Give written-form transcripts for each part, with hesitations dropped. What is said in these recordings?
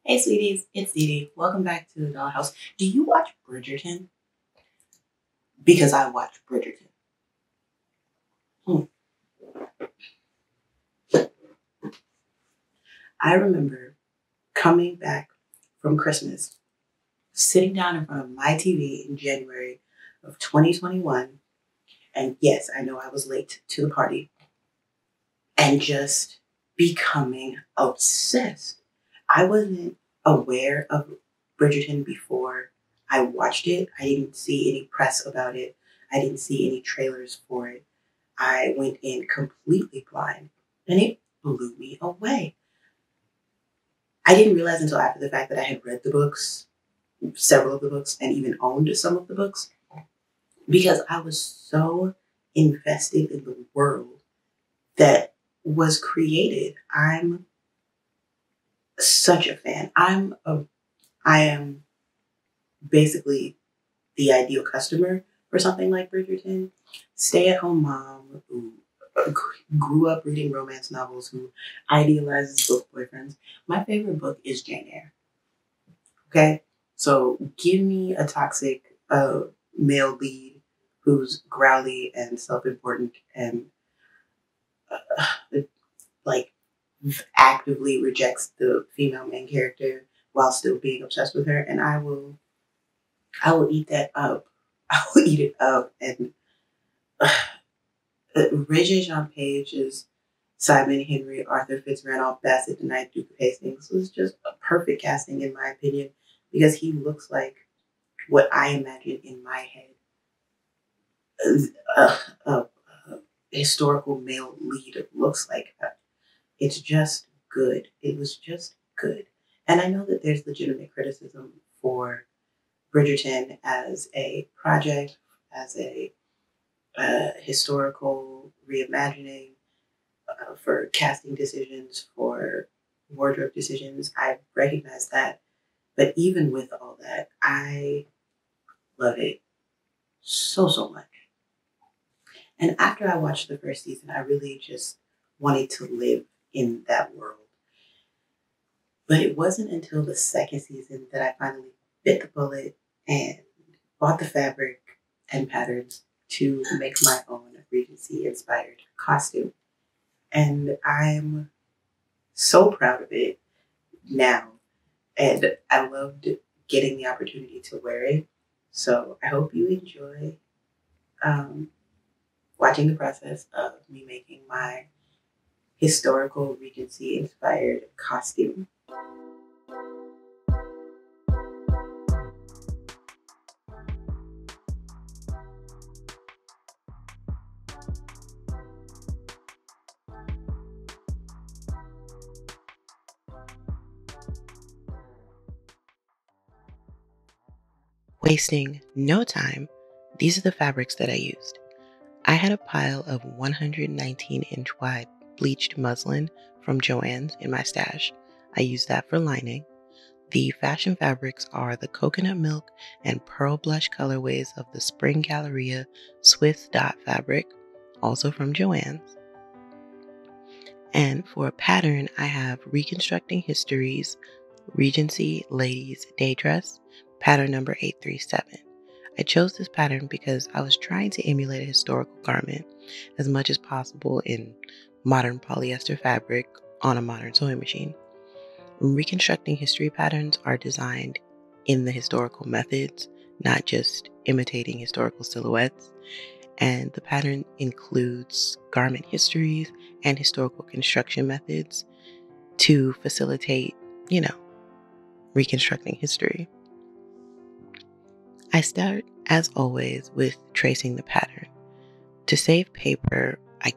Hey, sweeties, it's DeeDee. Welcome back to the Dollhouse. Do you watch Bridgerton? Because I watch Bridgerton. Hmm. I remember coming back from Christmas, sitting down in front of my TV in January of 2021. And yes, I know I was late to the party, and just becoming obsessed. I wasn't aware of Bridgerton before I watched it. I didn't see any press about it. I didn't see any trailers for it. I went in completely blind, and it blew me away. I didn't realize until after the fact that I had read the books, several of the books, and even owned some of the books, because I was so invested in the world that was created. I'm such a fan. I am basically the ideal customer for something like Bridgerton. Stay at home mom who grew up reading romance novels, who idealizes book boyfriends. My favorite book is Jane Eyre. Okay? So give me a toxic male lead who's growly and self important and like actively rejects the female main character while still being obsessed with her, and I will eat that up. I will eat it up. And Regé-Jean Page's Simon Henry, Arthur Fitzrandolph Bassett, the Ninth Duke of Hastings was just a perfect casting in my opinion, because he looks like what I imagine in my head a historical male lead looks like. It's just good. It was just good. And I know that there's legitimate criticism for Bridgerton as a project, as a historical reimagining, for casting decisions, for wardrobe decisions. I recognize that. But even with all that, I love it so much. And after I watched the first season, I really just wanted to live in that world. But it wasn't until the second season that I finally bit the bullet and bought the fabric and patterns to make my own Regency-inspired costume. And I'm so proud of it now. And I loved getting the opportunity to wear it. So I hope you enjoy watching the process of me making my historical Regency-inspired costume. Wasting no time, these are the fabrics that I used. I had a pile of 119-inch wide bleached muslin from Joann's in my stash. I used that for lining. The fashion fabrics are the coconut milk and pearl blush colorways of the Spring Galleria Swiss dot fabric, also from Joann's. And for a pattern, I have Reconstructing History's Regency Ladies Day Dress, pattern number 837. I chose this pattern because I was trying to emulate a historical garment as much as possible in modern polyester fabric on a modern sewing machine. Reconstructing history patterns are designed in the historical methods, not just imitating historical silhouettes. And the pattern includes garment histories and historical construction methods to facilitate, reconstructing history. I start, as always, with tracing the pattern. To save paper, I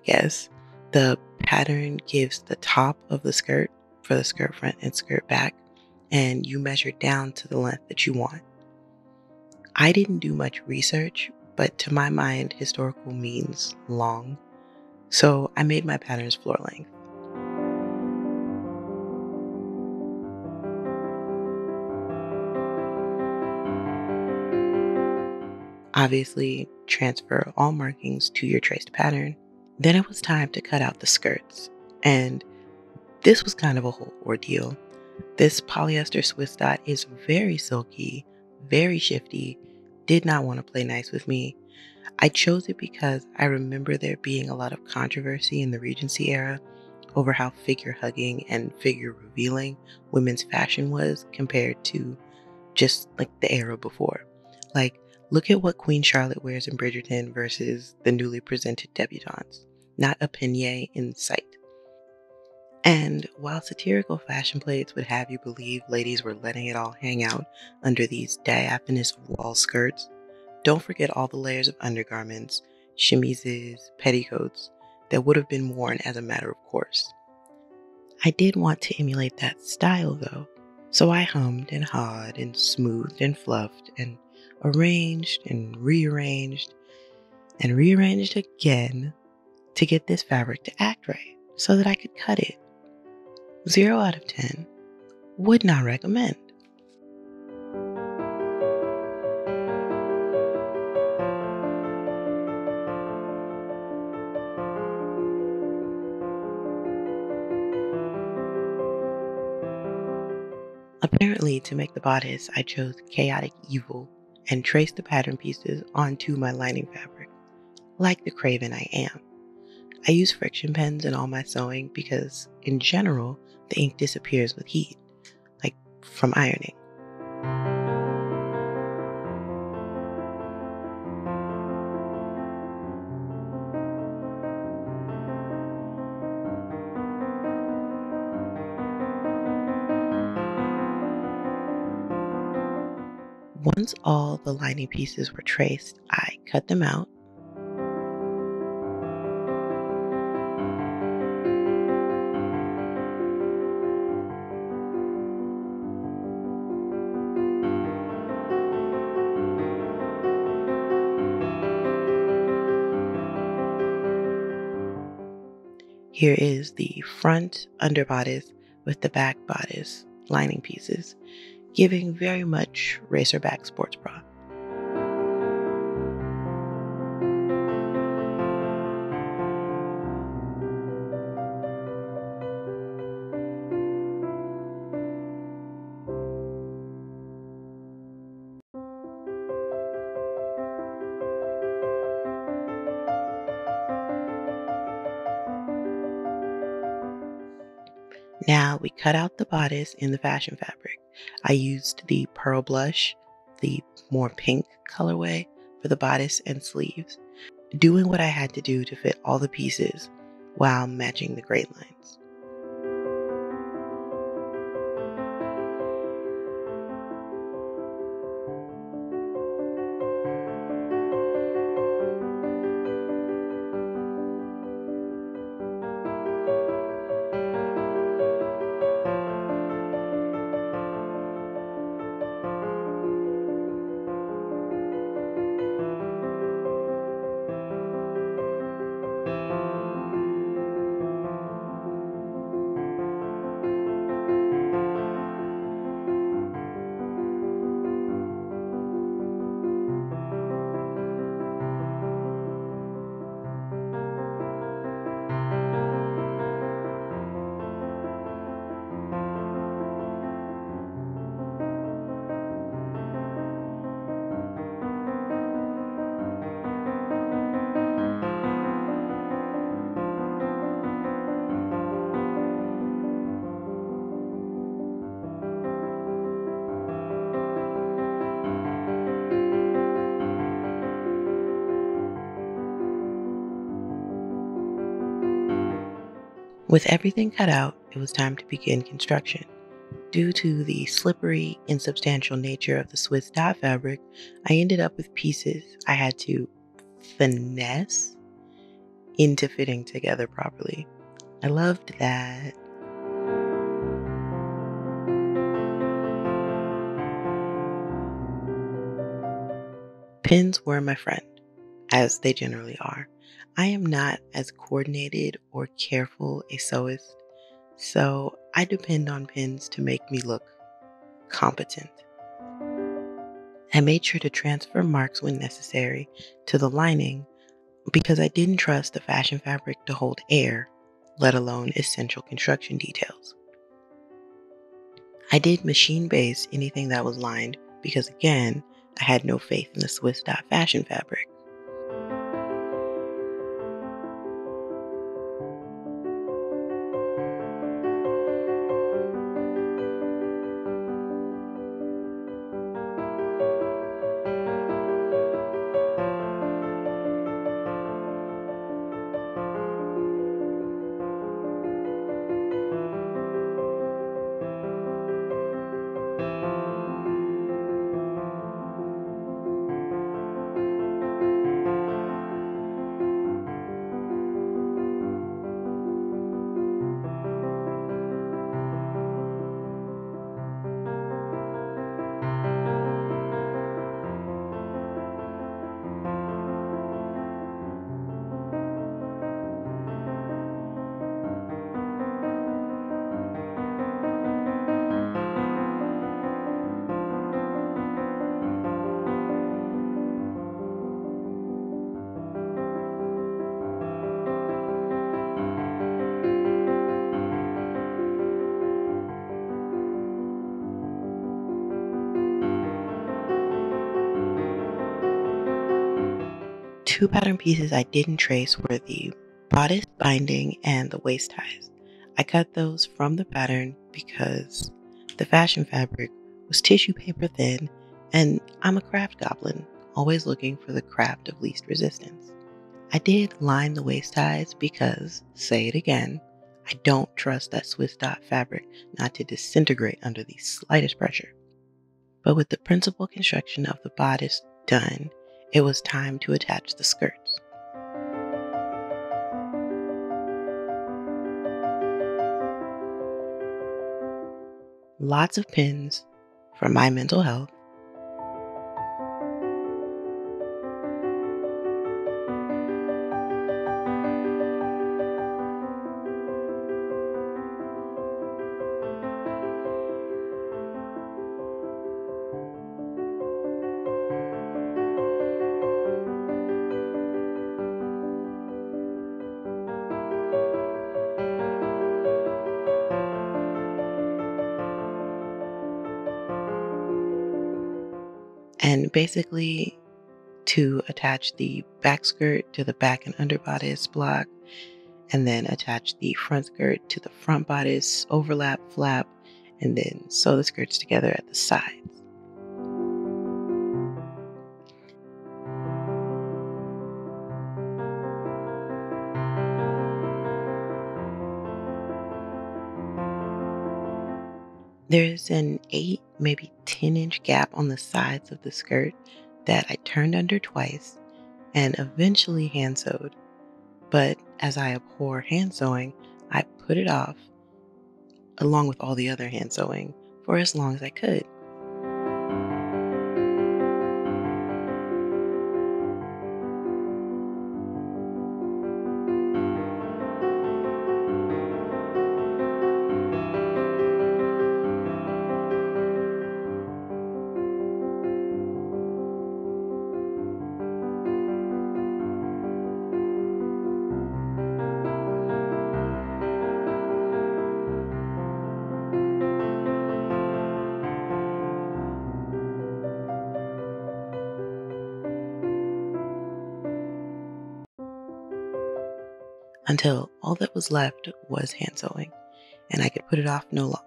guess, the pattern gives the top of the skirt for the skirt front and skirt back, and you measure down to the length that you want. I didn't do much research, but to my mind, historical means long, so I made my patterns floor length. Obviously, transfer all markings to your traced pattern. Then it was time to cut out the skirts, and this was kind of a whole ordeal. This polyester Swiss dot is very silky, very shifty, did not want to play nice with me. I chose it because I remember there being a lot of controversy in the Regency era over how figure hugging and figure revealing women's fashion was compared to just like the era before. Like, look at what Queen Charlotte wears in Bridgerton versus the newly presented debutantes. Not a panier in sight. And while satirical fashion plates would have you believe ladies were letting it all hang out under these diaphanous wall skirts, don't forget all the layers of undergarments, chemises, petticoats that would have been worn as a matter of course. I did want to emulate that style though, so I hummed and hawed and smoothed and fluffed and arranged and rearranged again to get this fabric to act right so that I could cut it. 0 out of 10. Would not recommend. Apparently, to make the bodice, I chose Chaotic Evil and traced the pattern pieces onto my lining fabric, like the craven I am. I use friction pens in all my sewing because, in general, the ink disappears with heat, like from ironing. Once all the lining pieces were traced, I cut them out. Here is the front underbodice with the back bodice lining pieces, giving very much racerback sports bra. Now we cut out the bodice in the fashion fabric. I used the pearl blush, the more pink colorway for the bodice and sleeves, doing what I had to do to fit all the pieces while matching the gray lines. With everything cut out, it was time to begin construction. Due to the slippery, insubstantial nature of the Swiss dye fabric, I ended up with pieces I had to finesse into fitting together properly. I loved that. Pins were my friend, as they generally are. I am not as coordinated or careful a sewist, so I depend on pins to make me look competent. I made sure to transfer marks when necessary to the lining because I didn't trust the fashion fabric to hold air, let alone essential construction details. I did machine base anything that was lined because, again, I had no faith in the Swiss dot fashion fabric. Two pattern pieces I didn't trace were the bodice binding and the waist ties. I cut those from the pattern because the fashion fabric was tissue paper thin, and I'm a craft goblin, always looking for the craft of least resistance. I did line the waist ties because, say it again, I don't trust that Swiss dot fabric not to disintegrate under the slightest pressure. But with the principal construction of the bodice done, it was time to attach the skirts. Lots of pins for my mental health, and basically to attach the back skirt to the back and under bodice block, and then attach the front skirt to the front bodice overlap flap, and then sew the skirts together at the sides. There's an 8, maybe 10-inch gap on the sides of the skirt that I turned under twice and eventually hand sewed. But as I abhor hand sewing, I put it off, along with all the other hand sewing, for as long as I could. Until all that was left was hand sewing, and I could put it off no longer.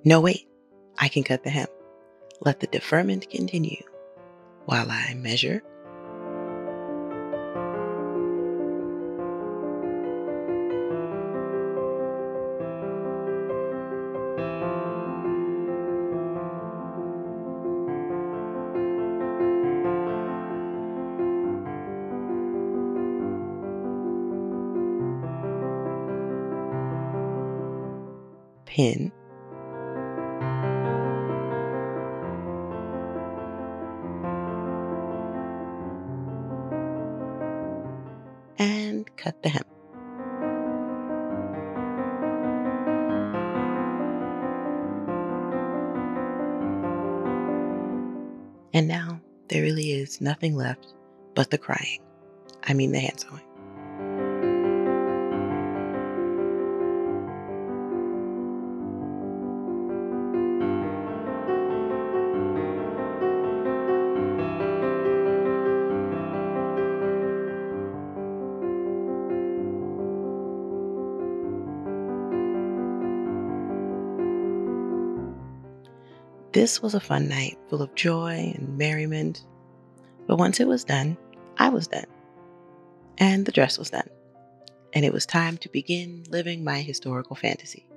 No, wait, I can cut the hem. Let the deferment continue while I measure, pin, cut the hem. And now there really is nothing left but the crying. I mean the hand sewing. This was a fun night full of joy and merriment. But once it was done, I was done. And the dress was done. And it was time to begin living my historical fantasy.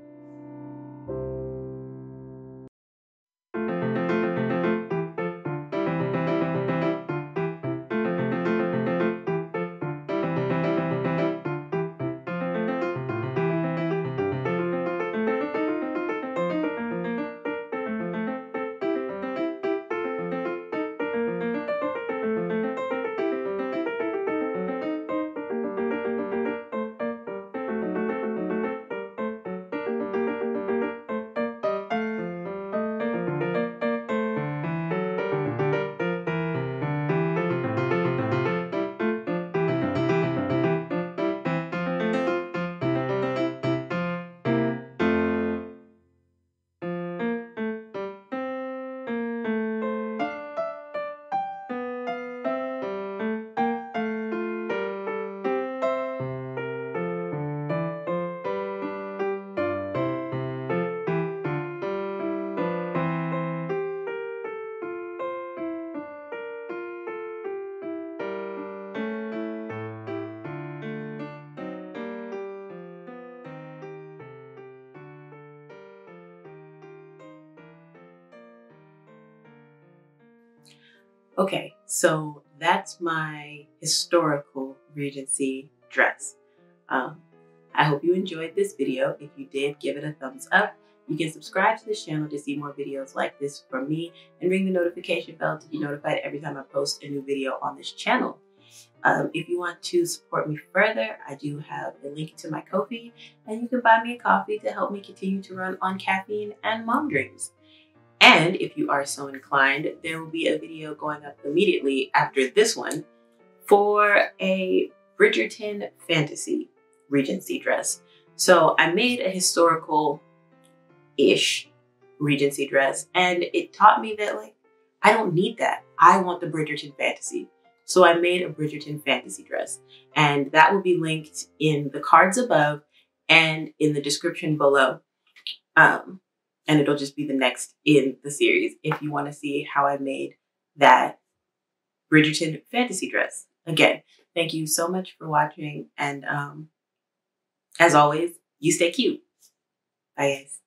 Okay, so that's my historical Regency dress. I hope you enjoyed this video. If you did, give it a thumbs up. You can subscribe to this channel to see more videos like this from me and ring the notification bell to be notified every time I post a new video on this channel. If you want to support me further, I do have a link to my Ko-fi, and you can buy me a coffee to help me continue to run on caffeine and mom dreams. And if you are so inclined, there will be a video going up immediately after this one for a Bridgerton fantasy Regency dress. So I made a historical-ish Regency dress, and it taught me that, like, I don't need that. I want the Bridgerton fantasy. So I made a Bridgerton fantasy dress, and that will be linked in the cards above and in the description below. And it'll just be the next in the series if you want to see how I made that Bridgerton fantasy dress. Again, thank you so much for watching. And as always, you stay cute. Bye, guys.